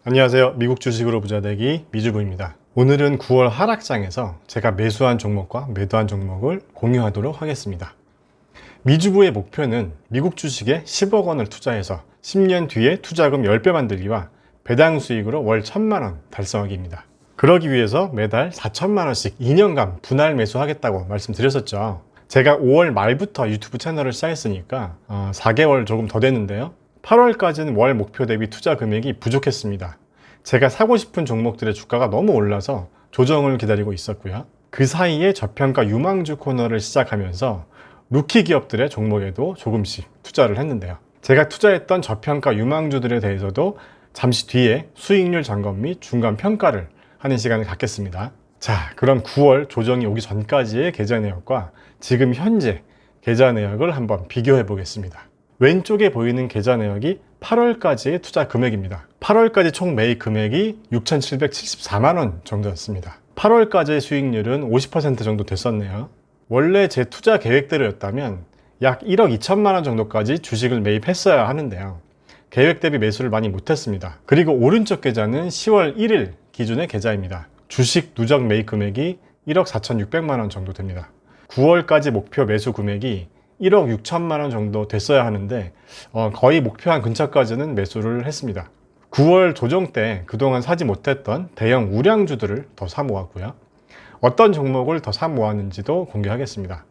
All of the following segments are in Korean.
안녕하세요. 미국 주식으로 부자되기 미주부입니다. 오늘은 9월 하락장에서 제가 매수한 종목과 매도한 종목을 공유하도록 하겠습니다. 미주부의 목표는 미국 주식에 10억 원을 투자해서 10년 뒤에 투자금 10배 만들기와 배당 수익으로 월 1,000만 원 달성하기입니다. 그러기 위해서 매달 4천만 원씩 2년간 분할 매수하겠다고 말씀드렸었죠. 제가 5월 말부터 유튜브 채널을 시작했으니까 4개월 조금 더 됐는데요. 8월까지는 월 목표 대비 투자 금액이 부족했습니다. 제가 사고 싶은 종목들의 주가가 너무 올라서 조정을 기다리고 있었고요. 그 사이에 저평가 유망주 코너를 시작하면서 루키 기업들의 종목에도 조금씩 투자를 했는데요. 제가 투자했던 저평가 유망주들에 대해서도 잠시 뒤에 수익률 점검 및 중간 평가를 하는 시간을 갖겠습니다. 자, 그럼 9월 조정이 오기 전까지의 계좌 내역과 지금 현재 계좌 내역을 한번 비교해 보겠습니다. 왼쪽에 보이는 계좌 내역이 8월까지의 투자 금액입니다. 8월까지 총 매입 금액이 6,774만 원 정도였습니다. 8월까지의 수익률은 50% 정도 됐었네요. 원래 제 투자 계획대로였다면 약 1억 2천만 원 정도까지 주식을 매입했어야 하는데요. 계획 대비 매수를 많이 못했습니다. 그리고 오른쪽 계좌는 10월 1일 기준의 계좌입니다. 주식 누적 매입 금액이 1억 4,600만 원 정도 됩니다. 9월까지 목표 매수 금액이 1억 6천만 원 정도 됐어야 하는데 거의 목표한 근처까지는 매수를 했습니다. 9월 조정 때 그동안 사지 못했던 대형 우량주들을 더 사 모았고요. 어떤 종목을 더 사 모았는지도 공개하겠습니다.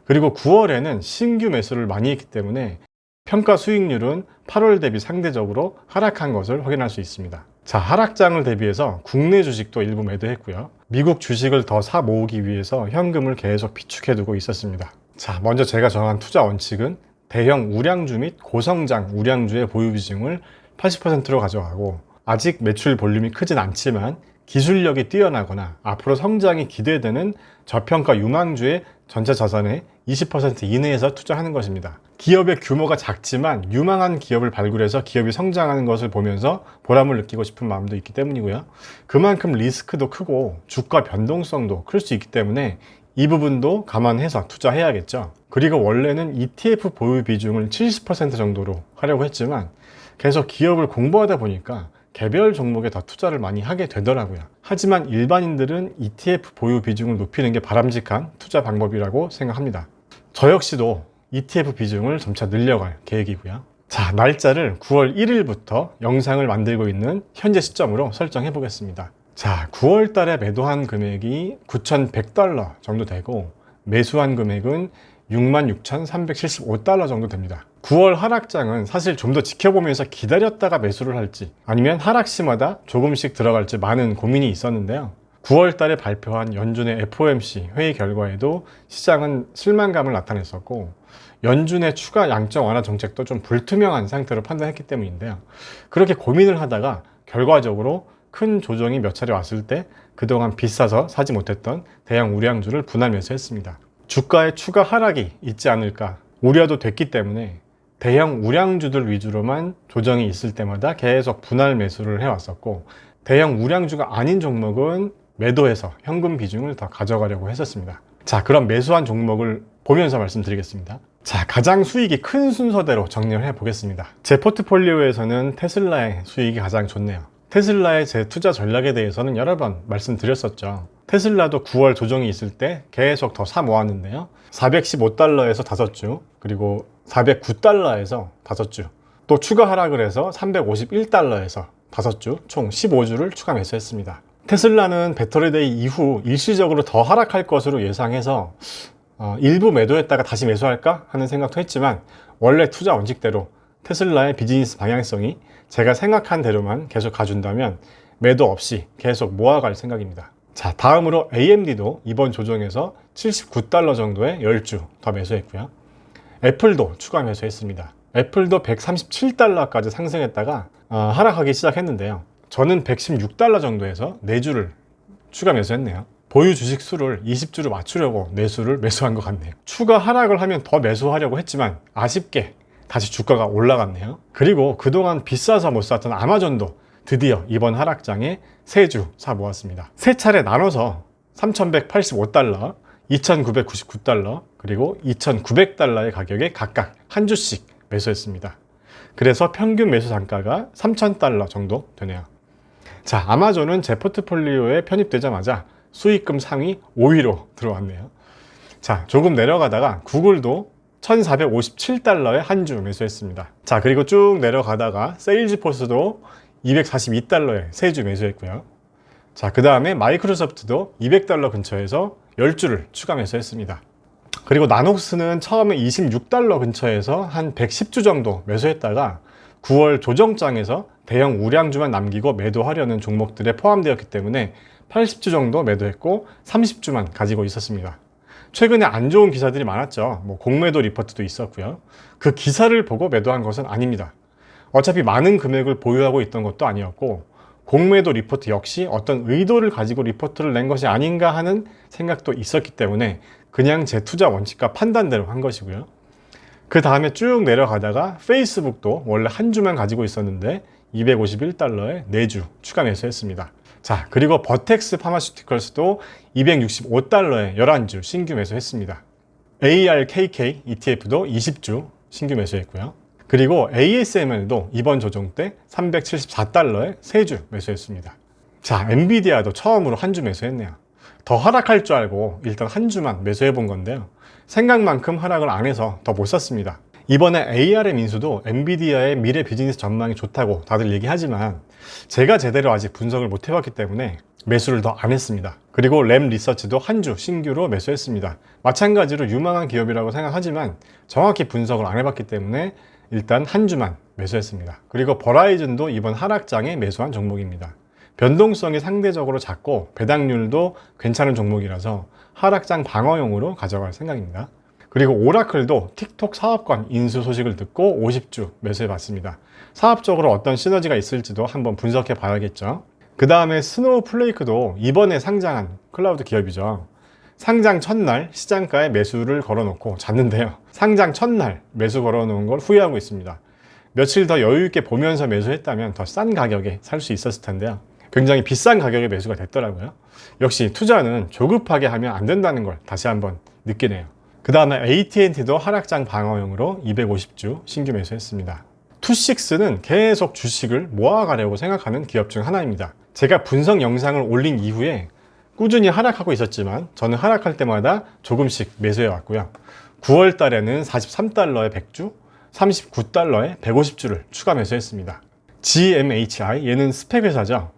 그리고 9월에는 신규 매수를 많이 했기 때문에 평가 수익률은 8월 대비 상대적으로 하락한 것을 확인할 수 있습니다. 자, 하락장을 대비해서 국내 주식도 일부 매도했고요. 미국 주식을 더 사 모으기 위해서 현금을 계속 비축해두고 있었습니다. 자, 먼저 제가 정한 투자 원칙은 대형 우량주 및 고성장 우량주의 보유 비중을 80%로 가져가고, 아직 매출 볼륨이 크진 않지만 기술력이 뛰어나거나 앞으로 성장이 기대되는 저평가 유망주의 전체 자산의 20% 이내에서 투자하는 것입니다. 기업의 규모가 작지만 유망한 기업을 발굴해서 기업이 성장하는 것을 보면서 보람을 느끼고 싶은 마음도 있기 때문이고요. 그만큼 리스크도 크고 주가 변동성도 클 수 있기 때문에 이 부분도 감안해서 투자해야겠죠. 그리고 원래는 ETF 보유 비중을 70% 정도로 하려고 했지만 계속 기업을 공부하다 보니까 개별 종목에 더 투자를 많이 하게 되더라고요. 하지만 일반인들은 ETF 보유 비중을 높이는 게 바람직한 투자 방법이라고 생각합니다. 저 역시도 ETF 비중을 점차 늘려갈 계획이고요. 자, 날짜를 9월 1일부터 영상을 만들고 있는 현재 시점으로 설정해 보겠습니다. 자, 9월 달에 매도한 금액이 9,100달러 정도 되고 매수한 금액은 66,375달러 정도 됩니다. 9월 하락장은 사실 좀 더 지켜보면서 기다렸다가 매수를 할지 아니면 하락시마다 조금씩 들어갈지 많은 고민이 있었는데요. 9월 달에 발표한 연준의 FOMC 회의 결과에도 시장은 실망감을 나타냈었고, 연준의 추가 양적 완화 정책도 좀 불투명한 상태로 판단했기 때문인데요. 그렇게 고민을 하다가 결과적으로 큰 조정이 몇 차례 왔을 때 그동안 비싸서 사지 못했던 대형 우량주를 분할 매수했습니다. 주가의 추가 하락이 있지 않을까 우려도 됐기 때문에 대형 우량주들 위주로만 조정이 있을 때마다 계속 분할 매수를 해왔었고, 대형 우량주가 아닌 종목은 매도해서 현금 비중을 더 가져가려고 했었습니다. 자, 그럼 매수한 종목을 보면서 말씀드리겠습니다. 자, 가장 수익이 큰 순서대로 정리를 해보겠습니다. 제 포트폴리오에서는 테슬라의 수익이 가장 좋네요. 테슬라의 제 투자 전략에 대해서는 여러 번 말씀드렸었죠. 테슬라도 9월 조정이 있을 때 계속 더 사 모았는데요. 415달러에서 5주, 그리고 409달러에서 5주, 또 추가 하락을 해서 351달러에서 5주, 총 15주를 추가 매수했습니다. 테슬라는 배터리데이 이후 일시적으로 더 하락할 것으로 예상해서 일부 매도했다가 다시 매수할까 하는 생각도 했지만, 원래 투자 원칙대로 테슬라의 비즈니스 방향성이 제가 생각한 대로만 계속 가준다면 매도 없이 계속 모아갈 생각입니다. 자, 다음으로 AMD도 이번 조정에서 79달러 정도의 10주 더 매수했고요. 애플도 추가 매수했습니다. 애플도 137달러까지 상승했다가 하락하기 시작했는데요. 저는 116달러 정도에서 4주를 추가 매수했네요. 보유 주식 수를 20주로 맞추려고 매수를 매수한 것 같네요. 추가 하락을 하면 더 매수하려고 했지만 아쉽게 다시 주가가 올라갔네요. 그리고 그동안 비싸서 못 샀던 아마존도 드디어 이번 하락장에 3주 사 모았습니다. 3차례 나눠서 3,185달러, 2,999달러, 그리고 2,900달러의 가격에 각각 한 주씩 매수했습니다. 그래서 평균 매수 단가가 3,000달러 정도 되네요. 자, 아마존은 제 포트폴리오에 편입되자마자 수익금 상위 5위로 들어왔네요. 자, 조금 내려가다가 구글도 1457달러에 한 주 매수했습니다. 자, 그리고 쭉 내려가다가 세일즈포스도 242달러에 세 주 매수했고요. 자, 그 다음에 마이크로소프트도 200달러 근처에서 10주를 추가 매수했습니다. 그리고 나녹스는 처음에 26달러 근처에서 한 110주 정도 매수했다가 9월 조정장에서 대형 우량주만 남기고 매도하려는 종목들에 포함되었기 때문에 80주 정도 매도했고 30주만 가지고 있었습니다. 최근에 안 좋은 기사들이 많았죠. 공매도 리포트도 있었고요. 그 기사를 보고 매도한 것은 아닙니다. 어차피 많은 금액을 보유하고 있던 것도 아니었고, 공매도 리포트 역시 어떤 의도를 가지고 리포트를 낸 것이 아닌가 하는 생각도 있었기 때문에 그냥 제 투자 원칙과 판단대로 한 것이고요. 그 다음에 쭉 내려가다가 페이스북도 원래 한 주만 가지고 있었는데 251달러에 4주 추가 매수했습니다. 자, 그리고 버텍스 파마슈티컬스도 265달러에 11주 신규 매수했습니다. ARKK ETF도 20주 신규 매수했고요. 그리고 ASML도 이번 조정 때 374달러에 3주 매수했습니다. 자, 엔비디아도 처음으로 한 주 매수했네요. 더 하락할 줄 알고 일단 한 주만 매수해 본 건데요. 생각만큼 하락을 안 해서 더 못 샀습니다. 이번에 ARM 인수도 엔비디아의 미래 비즈니스 전망이 좋다고 다들 얘기하지만 제가 제대로 아직 분석을 못 해봤기 때문에 매수를 더 안 했습니다. 그리고 램 리서치도 한 주 신규로 매수했습니다. 마찬가지로 유망한 기업이라고 생각하지만 정확히 분석을 안 해봤기 때문에 일단 한 주만 매수했습니다. 그리고 버라이즌도 이번 하락장에 매수한 종목입니다. 변동성이 상대적으로 작고 배당률도 괜찮은 종목이라서 하락장 방어용으로 가져갈 생각입니다. 그리고 오라클도 틱톡 사업권 인수 소식을 듣고 50주 매수해봤습니다. 사업적으로 어떤 시너지가 있을지도 한번 분석해 봐야겠죠. 그 다음에 스노우플레이크도 이번에 상장한 클라우드 기업이죠. 상장 첫날 시장가에 매수를 걸어놓고 잤는데요. 상장 첫날 매수 걸어놓은 걸 후회하고 있습니다. 며칠 더 여유있게 보면서 매수했다면 더 싼 가격에 살 수 있었을 텐데요. 굉장히 비싼 가격에 매수가 됐더라고요. 역시 투자는 조급하게 하면 안 된다는 걸 다시 한번 느끼네요. 그 다음에 AT&T도 하락장 방어용으로 250주 신규 매수했습니다. 투식스는 계속 주식을 모아가려고 생각하는 기업 중 하나입니다. 제가 분석 영상을 올린 이후에 꾸준히 하락하고 있었지만 저는 하락할 때마다 조금씩 매수해 왔고요. 9월 달에는 43달러에 100주, 39달러에 150주를 추가 매수했습니다. GMHI, 얘는 스펙 회사죠.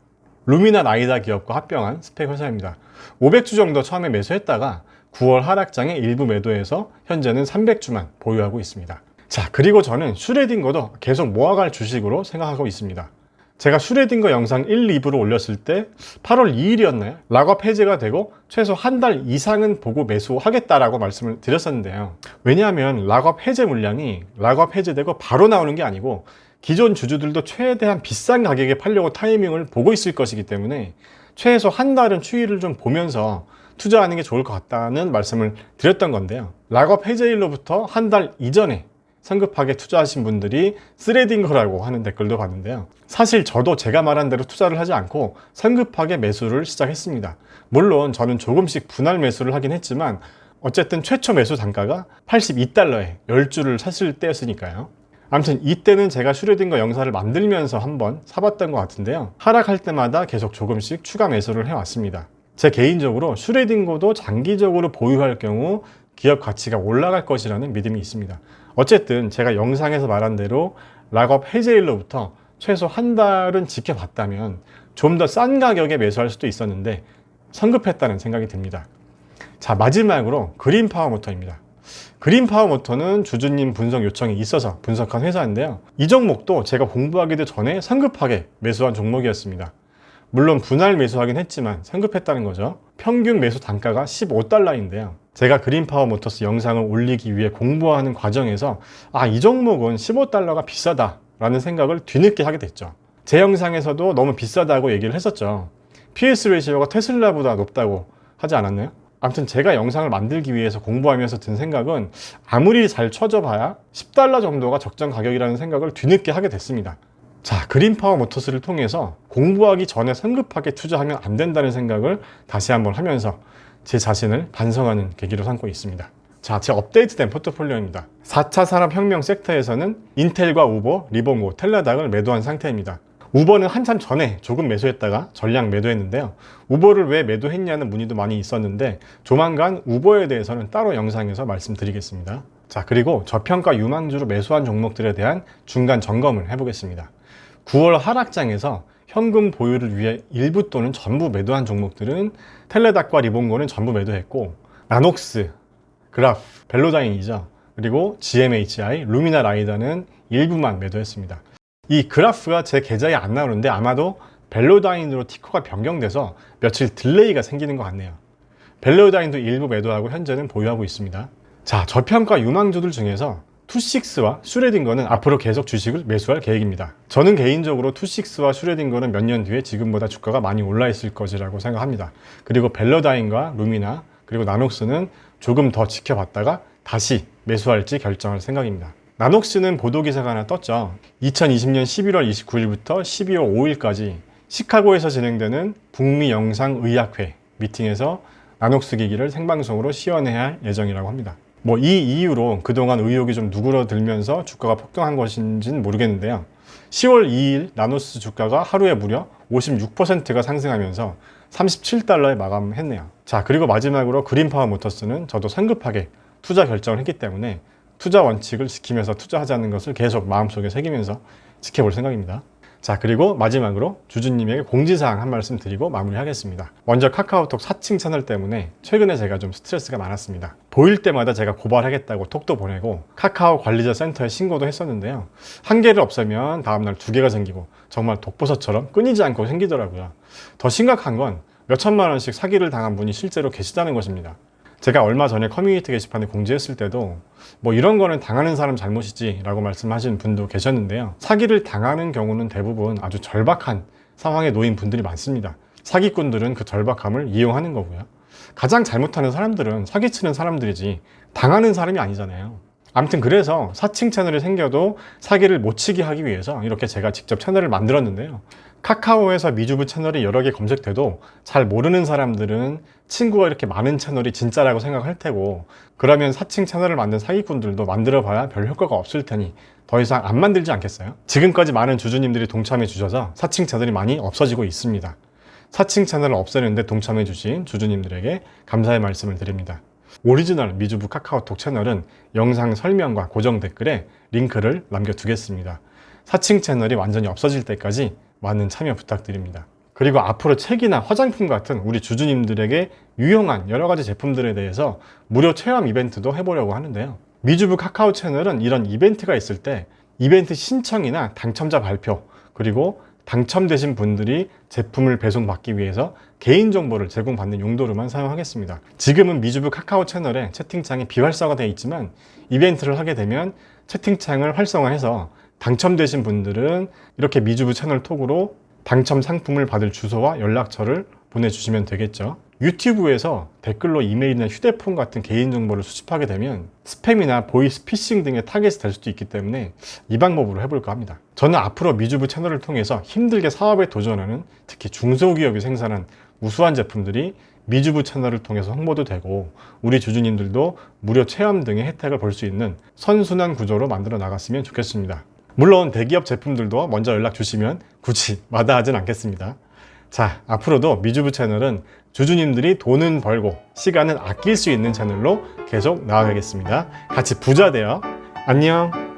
루미나 나이다 기업과 합병한 스펙 회사입니다. 500주 정도 처음에 매수했다가 9월 하락장에 일부 매도해서 현재는 300주만 보유하고 있습니다. 자, 그리고 저는 슈레딩거도 계속 모아갈 주식으로 생각하고 있습니다. 제가 슈레딩거 영상 1, 2부를 올렸을 때 8월 2일이었나요? 락업 해제가 되고 최소 한 달 이상은 보고 매수하겠다라고 말씀을 드렸었는데요. 왜냐하면 락업 해제 물량이 락업 해제되고 바로 나오는 게 아니고 기존 주주들도 최대한 비싼 가격에 팔려고 타이밍을 보고 있을 것이기 때문에 최소 한 달은 추이를 좀 보면서 투자하는 게 좋을 것 같다는 말씀을 드렸던 건데요. 락업 해제일로부터 한 달 이전에 성급하게 투자하신 분들이 쓰레딩거라고 하는 댓글도 봤는데요. 사실 저도 제가 말한 대로 투자를 하지 않고 성급하게 매수를 시작했습니다. 물론 저는 조금씩 분할 매수를 하긴 했지만 어쨌든 최초 매수 단가가 82달러에 10주를 샀을 때였으니까요. 아무튼 이때는 제가 슈레딩거 영상을 만들면서 한번 사봤던 것 같은데요. 하락할 때마다 계속 조금씩 추가 매수를 해왔습니다. 제 개인적으로 슈레딩거도 장기적으로 보유할 경우 기업 가치가 올라갈 것이라는 믿음이 있습니다. 어쨌든 제가 영상에서 말한 대로 락업 해제일로부터 최소 한 달은 지켜봤다면 좀 더 싼 가격에 매수할 수도 있었는데 성급했다는 생각이 듭니다. 자, 마지막으로 그린파워모터입니다. 그린파워모터는 주주님 분석 요청이 있어서 분석한 회사인데요. 이 종목도 제가 공부하기도 전에 성급하게 매수한 종목이었습니다. 물론 분할 매수하긴 했지만 성급했다는 거죠. 평균 매수 단가가 15달러인데요. 제가 그린파워모터스 영상을 올리기 위해 공부하는 과정에서 이 종목은 15달러가 비싸다 라는 생각을 뒤늦게 하게 됐죠. 제 영상에서도 너무 비싸다고 얘기를 했었죠. PS 레이시오가 테슬라보다 높다고 하지 않았나요? 아무튼 제가 영상을 만들기 위해서 공부하면서 든 생각은 아무리 잘 쳐져봐야 10달러 정도가 적정 가격이라는 생각을 뒤늦게 하게 됐습니다. 자, 그린파워모터스를 통해서 공부하기 전에 성급하게 투자하면 안 된다는 생각을 다시 한번 하면서 제 자신을 반성하는 계기로 삼고 있습니다. 자, 제 업데이트된 포트폴리오입니다. 4차 산업혁명 섹터에서는 인텔과 우버, 리봉고, 텔라닥을 매도한 상태입니다. 우버는 한참 전에 조금 매수했다가 전량 매도했는데요. 우버를 왜 매도했냐는 문의도 많이 있었는데 조만간 우버에 대해서는 따로 영상에서 말씀드리겠습니다. 자, 그리고 저평가 유망주로 매수한 종목들에 대한 중간 점검을 해보겠습니다. 9월 하락장에서 현금 보유를 위해 일부 또는 전부 매도한 종목들은 텔레닥과 리본고는 전부 매도했고, 나녹스, 그라프, 벨로다인이죠. 그리고 GMHI, 루미나 라이다는 일부만 매도했습니다. 이 그라프가 제 계좌에 안 나오는데 아마도 벨로다인으로 티커가 변경돼서 며칠 딜레이가 생기는 것 같네요. 벨로다인도 일부 매도하고 현재는 보유하고 있습니다. 자, 저평가 유망주들 중에서 투식스와 슈레딩거는 앞으로 계속 주식을 매수할 계획입니다. 저는 개인적으로 투식스와 슈레딩거는 몇 년 뒤에 지금보다 주가가 많이 올라 있을 것이라고 생각합니다. 그리고 벨로다인과 루미나 그리고 나녹스는 조금 더 지켜봤다가 다시 매수할지 결정할 생각입니다. 나녹스는 보도기사가 하나 떴죠. 2020년 11월 29일부터 12월 5일까지 시카고에서 진행되는 북미 영상의학회 미팅에서 나녹스 기기를 생방송으로 시연해야 할 예정이라고 합니다. 이 이유로 그동안 의혹이 좀 누그러들면서 주가가 폭등한 것인지는 모르겠는데요. 10월 2일 나녹스 주가가 하루에 무려 56%가 상승하면서 37달러에 마감했네요. 자, 그리고 마지막으로 그린파워 모터스는 저도 성급하게 투자 결정을 했기 때문에 투자 원칙을 지키면서 투자하자는 것을 계속 마음속에 새기면서 지켜볼 생각입니다. 자, 그리고 마지막으로 주주님에게 공지사항 한 말씀 드리고 마무리하겠습니다. 먼저 카카오톡 사칭 채널 때문에 최근에 제가 좀 스트레스가 많았습니다. 보일 때마다 제가 고발하겠다고 톡도 보내고 카카오 관리자 센터에 신고도 했었는데요. 한 개를 없애면 다음날 두 개가 생기고 정말 독버섯처럼 끊이지 않고 생기더라고요. 더 심각한 건 몇천만 원씩 사기를 당한 분이 실제로 계시다는 것입니다. 제가 얼마 전에 커뮤니티 게시판에 공지했을 때도 이런 거는 당하는 사람 잘못이지 라고 말씀하시는 분도 계셨는데요. 사기를 당하는 경우는 대부분 아주 절박한 상황에 놓인 분들이 많습니다. 사기꾼들은 그 절박함을 이용하는 거고요. 가장 잘못하는 사람들은 사기치는 사람들이지 당하는 사람이 아니잖아요. 아무튼 그래서 사칭 채널이 생겨도 사기를 못 치게 하기 위해서 이렇게 제가 직접 채널을 만들었는데요. 카카오에서 미주부 채널이 여러 개 검색돼도 잘 모르는 사람들은 친구가 이렇게 많은 채널이 진짜라고 생각할 테고, 그러면 사칭 채널을 만든 사기꾼들도 만들어 봐야 별 효과가 없을 테니 더 이상 안 만들지 않겠어요? 지금까지 많은 주주님들이 동참해 주셔서 사칭 채널이 많이 없어지고 있습니다. 사칭 채널을 없애는데 동참해 주신 주주님들에게 감사의 말씀을 드립니다. 오리지널 미주부 카카오톡 채널은 영상 설명과 고정 댓글에 링크를 남겨두겠습니다. 사칭 채널이 완전히 없어질 때까지 많은 참여 부탁드립니다. 그리고 앞으로 책이나 화장품 같은 우리 주주님들에게 유용한 여러 가지 제품들에 대해서 무료 체험 이벤트도 해보려고 하는데요. 미주부 카카오 채널은 이런 이벤트가 있을 때 이벤트 신청이나 당첨자 발표, 그리고 당첨되신 분들이 제품을 배송받기 위해서 개인정보를 제공받는 용도로만 사용하겠습니다. 지금은 미주부 카카오 채널에 채팅창이 비활성화되어 있지만 이벤트를 하게 되면 채팅창을 활성화해서 당첨되신 분들은 이렇게 미주부 채널 톡으로 당첨 상품을 받을 주소와 연락처를 보내주시면 되겠죠. 유튜브에서 댓글로 이메일이나 휴대폰 같은 개인정보를 수집하게 되면 스팸이나 보이스 피싱 등의 타겟이 될 수도 있기 때문에 이 방법으로 해볼까 합니다. 저는 앞으로 미주부 채널을 통해서 힘들게 사업에 도전하는 특히 중소기업이 생산한 우수한 제품들이 미주부 채널을 통해서 홍보도 되고 우리 주주님들도 무료 체험 등의 혜택을 볼 수 있는 선순환 구조로 만들어 나갔으면 좋겠습니다. 물론 대기업 제품들도 먼저 연락 주시면 굳이 마다하진 않겠습니다. 자, 앞으로도 미주부 채널은 주주님들이 돈은 벌고 시간은 아낄 수 있는 채널로 계속 나아가겠습니다. 같이 부자 돼요. 안녕.